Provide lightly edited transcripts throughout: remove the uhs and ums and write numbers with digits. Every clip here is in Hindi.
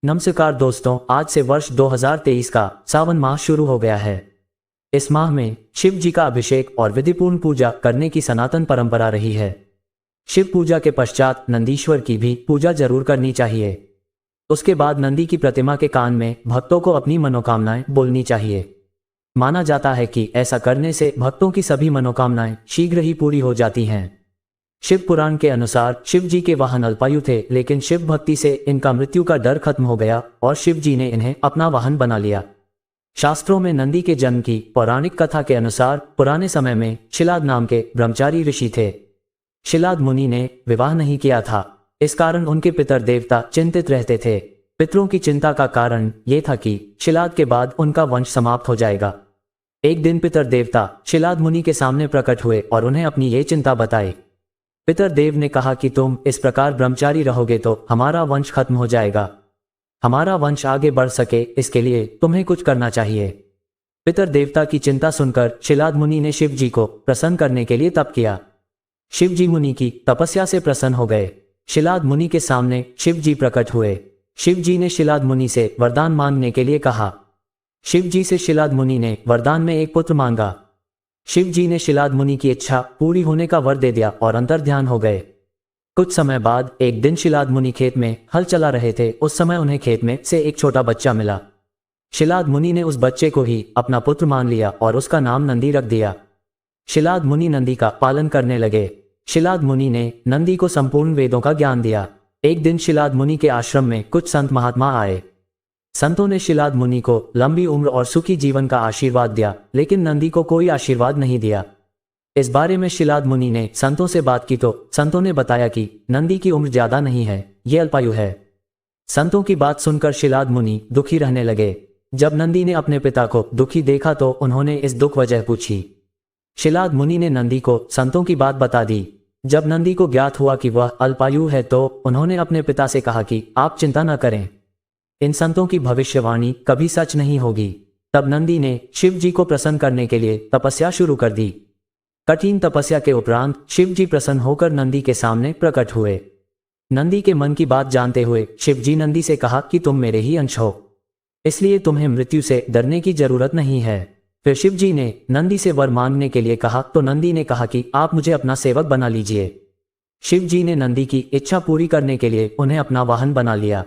नमस्कार दोस्तों, आज से वर्ष 2023 का सावन माह शुरू हो गया है। इस माह में शिव जी का अभिषेक और विधिपूर्ण पूजा करने की सनातन परंपरा रही है। शिव पूजा के पश्चात नंदीश्वर की भी पूजा जरूर करनी चाहिए। उसके बाद नंदी की प्रतिमा के कान में भक्तों को अपनी मनोकामनाएं बोलनी चाहिए। माना जाता है कि ऐसा करने से भक्तों की सभी मनोकामनाएं शीघ्र ही पूरी हो जाती हैं। शिव पुराण के अनुसार शिव जी के वाहन अल्पायु थे, लेकिन शिव भक्ति से इनका मृत्यु का डर खत्म हो गया और शिव जी ने इन्हें अपना वाहन बना लिया। शास्त्रों में नंदी के जन्म की पौराणिक कथा के अनुसार पुराने समय में शिलाद नाम के ब्रह्मचारी ऋषि थे। शिलाद मुनि ने विवाह नहीं किया था, इस कारण उनके पितर देवता चिंतित रहते थे। पितरों की चिंता का कारण ये था कि शिलाद के बाद उनका वंश समाप्त हो जाएगा। एक दिन पितर देवता शिलाद मुनि के सामने प्रकट हुए और उन्हें अपनी ये चिंता बताई। पितर देव ने कहा कि तुम इस प्रकार ब्रह्मचारी रहोगे तो हमारा वंश खत्म हो जाएगा। हमारा वंश आगे बढ़ सके, इसके लिए तुम्हें कुछ करना चाहिए। पितर देवता की चिंता सुनकर शिलाद मुनि ने शिव जी को प्रसन्न करने के लिए तप किया। शिव जी मुनि की तपस्या से प्रसन्न हो गए। शिलाद मुनि के सामने शिव जी प्रकट हुए। शिव जी ने शिलाद मुनि से वरदान मांगने के लिए कहा। शिव जी से शिलाद मुनि ने वरदान में एक पुत्र मांगा। शिव जी ने शिलाद मुनि की इच्छा पूरी होने का वर दे दिया और अंतर्ध्यान हो गए। कुछ समय बाद एक दिन शिलाद मुनि खेत में हल चला रहे थे। उस समय उन्हें खेत में से एक छोटा बच्चा मिला। शिलाद मुनि ने उस बच्चे को ही अपना पुत्र मान लिया और उसका नाम नंदी रख दिया। शिलाद मुनि नंदी का पालन करने लगे। शिलाद मुनि ने नंदी को संपूर्ण वेदों का ज्ञान दिया। एक दिन शिलाद मुनि के आश्रम में कुछ संत महात्मा आए। संतों ने शिलाद मुनि को लंबी उम्र और सुखी जीवन का आशीर्वाद दिया, लेकिन नंदी को कोई आशीर्वाद नहीं दिया। इस बारे में शिलाद मुनि ने संतों से बात की तो संतों ने बताया कि नंदी की उम्र ज्यादा नहीं है, ये अल्पायु है। संतों की बात सुनकर शिलाद मुनि दुखी रहने लगे। जब नंदी ने अपने पिता को दुखी देखा तो उन्होंने इस दुख वजह पूछी। शिलाद मुनि ने नंदी को संतों की बात बता दी। जब नंदी को ज्ञात हुआ कि वह अल्पायु है तो उन्होंने अपने पिता से कहा कि आप चिंता न करें, इन संतों की भविष्यवाणी कभी सच नहीं होगी। तब नंदी ने शिव जी को प्रसन्न करने के लिए तपस्या शुरू कर दी। कठिन तपस्या के उपरांत शिव जी प्रसन्न होकर नंदी के सामने प्रकट हुए। नंदी के मन की बात जानते हुए शिव जी नंदी से कहा कि तुम मेरे ही अंश हो, इसलिए तुम्हें मृत्यु से डरने की जरूरत नहीं है। फिर शिव जी ने नंदी से वर मांगने के लिए कहा तो नंदी ने कहा कि आप मुझे अपना सेवक बना लीजिए। शिव जी ने नंदी की इच्छा पूरी करने के लिए उन्हें अपना वाहन बना लिया।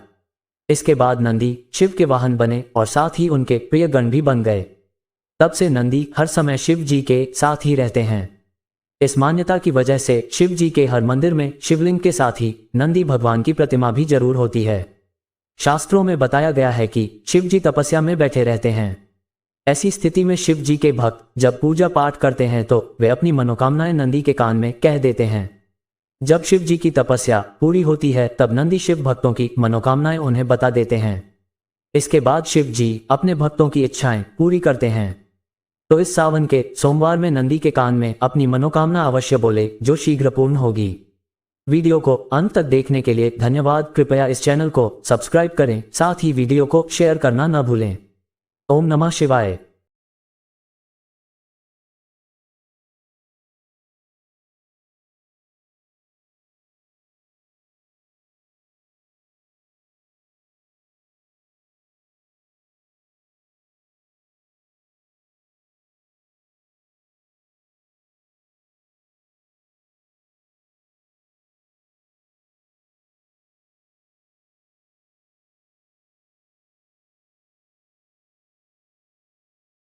इसके बाद नंदी शिव के वाहन बने और साथ ही उनके प्रिय गण भी बन गए। तब से नंदी हर समय शिव जी के साथ ही रहते हैं। इस मान्यता की वजह से शिव जी के हर मंदिर में शिवलिंग के साथ ही नंदी भगवान की प्रतिमा भी जरूर होती है। शास्त्रों में बताया गया है कि शिव जी तपस्या में बैठे रहते हैं। ऐसी स्थिति में शिव जी के भक्त जब पूजा पाठ करते हैं तो वे अपनी मनोकामनाएं नंदी के कान में कह देते हैं। जब शिव जी की तपस्या पूरी होती है तब नंदी शिव भक्तों की मनोकामनाएं उन्हें बता देते हैं। इसके बाद शिव जी अपने भक्तों की इच्छाएं पूरी करते हैं। तो इस सावन के सोमवार में नंदी के कान में अपनी मनोकामना अवश्य बोले, जो शीघ्र पूर्ण होगी। वीडियो को अंत तक देखने के लिए धन्यवाद। कृपया इस चैनल को सब्सक्राइब करें, साथ ही वीडियो को शेयर करना न भूलें। ओम नमः शिवाय।